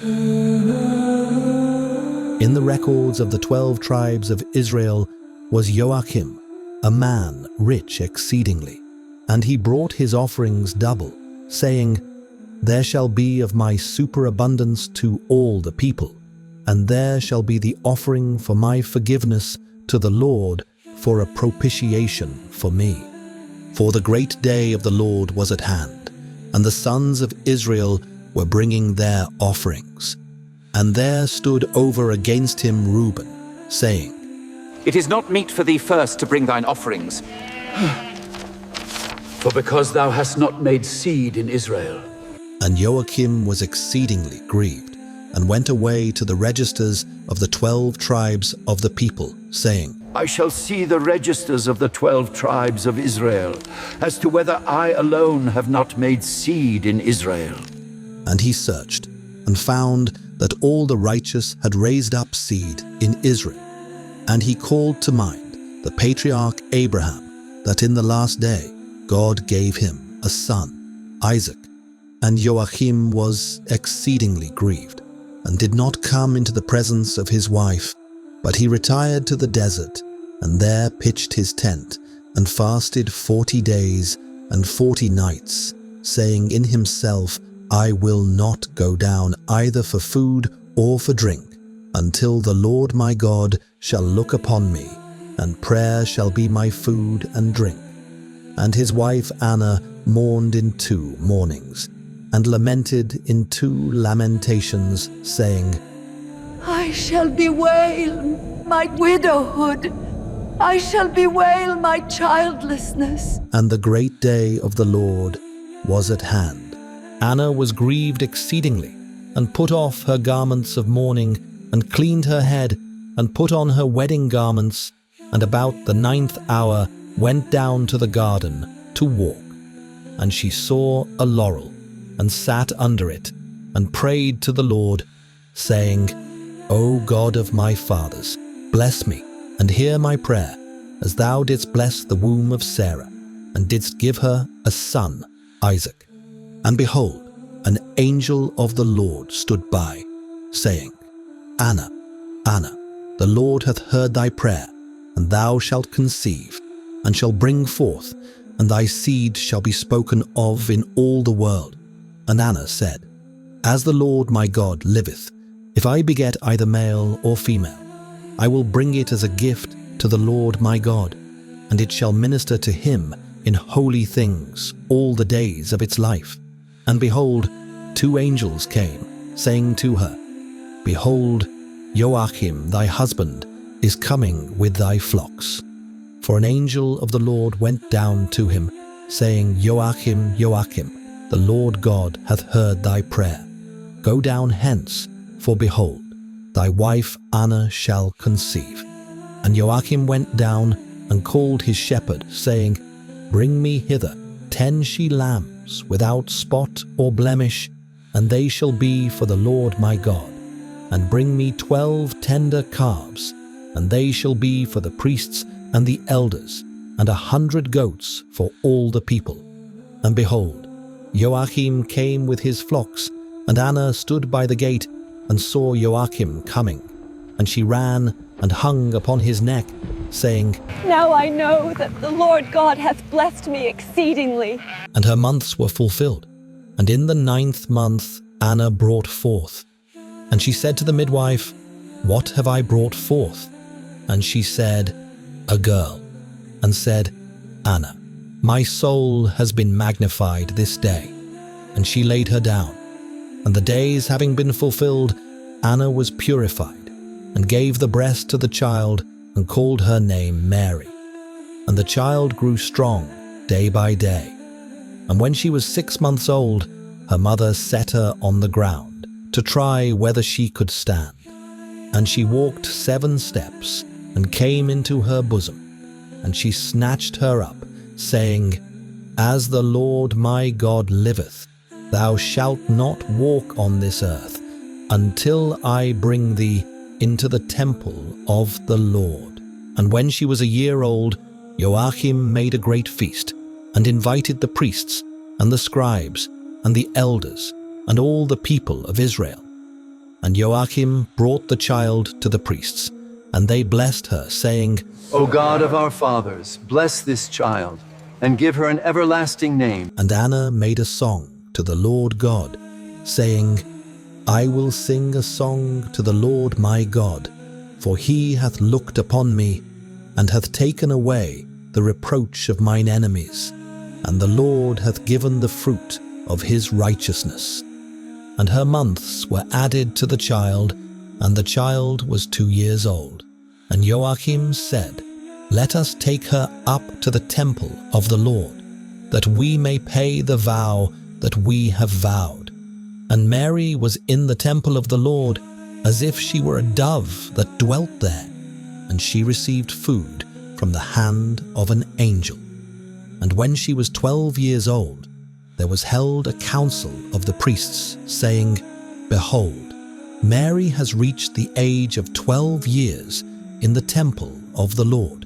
In the records of the 12 tribes of Israel was Joachim, a man rich exceedingly, and he brought his offerings double, saying, "There shall be of my superabundance to all the people, and there shall be the offering for my forgiveness to the Lord for a propitiation for me." For the great day of the Lord was at hand, and the sons of Israel were bringing their offerings. And there stood over against him Reuben, saying, It is not meet for thee first to bring thine offerings. For because thou hast not made seed in Israel. And Joachim was exceedingly grieved, and went away to the registers of the 12 tribes of the people, saying, I shall see the registers of the 12 tribes of Israel, as to whether I alone have not made seed in Israel. And he searched, and found that all the righteous had raised up seed in Israel. And he called to mind the patriarch Abraham, that in the last day God gave him a son, Isaac. And Joachim was exceedingly grieved, and did not come into the presence of his wife, but he retired to the desert, and there pitched his tent, and fasted 40 days and 40 nights, saying in himself, I will not go down either for food or for drink, until the Lord my God shall look upon me, and prayer shall be my food and drink. And his wife Anna mourned in 2 mournings, and lamented in 2 lamentations, saying, I shall bewail my widowhood. I shall bewail my childlessness. And the great day of the Lord was at hand. Anna was grieved exceedingly, and put off her garments of mourning, and cleaned her head, and put on her wedding garments, and about the 9th hour went down to the garden to walk. And she saw a laurel, and sat under it, and prayed to the Lord, saying, O God of my fathers, bless me, and hear my prayer, as thou didst bless the womb of Sarah, and didst give her a son, Isaac. And behold, an angel of the Lord stood by, saying, Anna, Anna, the Lord hath heard thy prayer, and thou shalt conceive, and shall bring forth, and thy seed shall be spoken of in all the world. And Anna said, As the Lord my God liveth, if I beget either male or female, I will bring it as a gift to the Lord my God, and it shall minister to him in holy things all the days of its life. And behold, 2 angels came, saying to her, Behold, Joachim thy husband is coming with thy flocks. For an angel of the Lord went down to him, saying, Joachim, Joachim, the Lord God hath heard thy prayer. Go down hence, for behold, thy wife Anna shall conceive. And Joachim went down and called his shepherd, saying, Bring me hither 10 she-lambs without spot or blemish, and they shall be for the Lord my God. And bring me 12 tender calves, and they shall be for the priests and the elders, and 100 goats for all the people. And behold, Joachim came with his flocks, and Anna stood by the gate, and saw Joachim coming. And she ran and hung upon his neck, saying, Now I know that the Lord God hath blessed me exceedingly. And her months were fulfilled. And in the 9th month Anna brought forth. And she said to the midwife, What have I brought forth? And she said, A girl. And said, Anna, my soul has been magnified this day. And she laid her down. And the days having been fulfilled, Anna was purified, and gave the breast to the child, and called her name Mary. And the child grew strong day by day. And when she was 6 months old, her mother set her on the ground, to try whether she could stand. And she walked 7 steps, and came into her bosom. And she snatched her up, saying, As the Lord my God liveth, thou shalt not walk on this earth, until I bring thee into the temple of the Lord. And when she was a year old, Joachim made a great feast, and invited the priests, and the scribes, and the elders, and all the people of Israel. And Joachim brought the child to the priests, and they blessed her, saying, O God of our fathers, bless this child, and give her an everlasting name. And Anna made a song to the Lord God, saying, I will sing a song to the Lord my God, for he hath looked upon me, and hath taken away the reproach of mine enemies, and the Lord hath given the fruit of his righteousness. And her months were added to the child, and the child was 2 years old. And Joachim said, Let us take her up to the temple of the Lord, that we may pay the vow that we have vowed. And Mary was in the temple of the Lord, as if she were a dove that dwelt there, and she received food from the hand of an angel. And when she was 12 years old, there was held a council of the priests, saying, Behold, Mary has reached the age of 12 years in the temple of the Lord.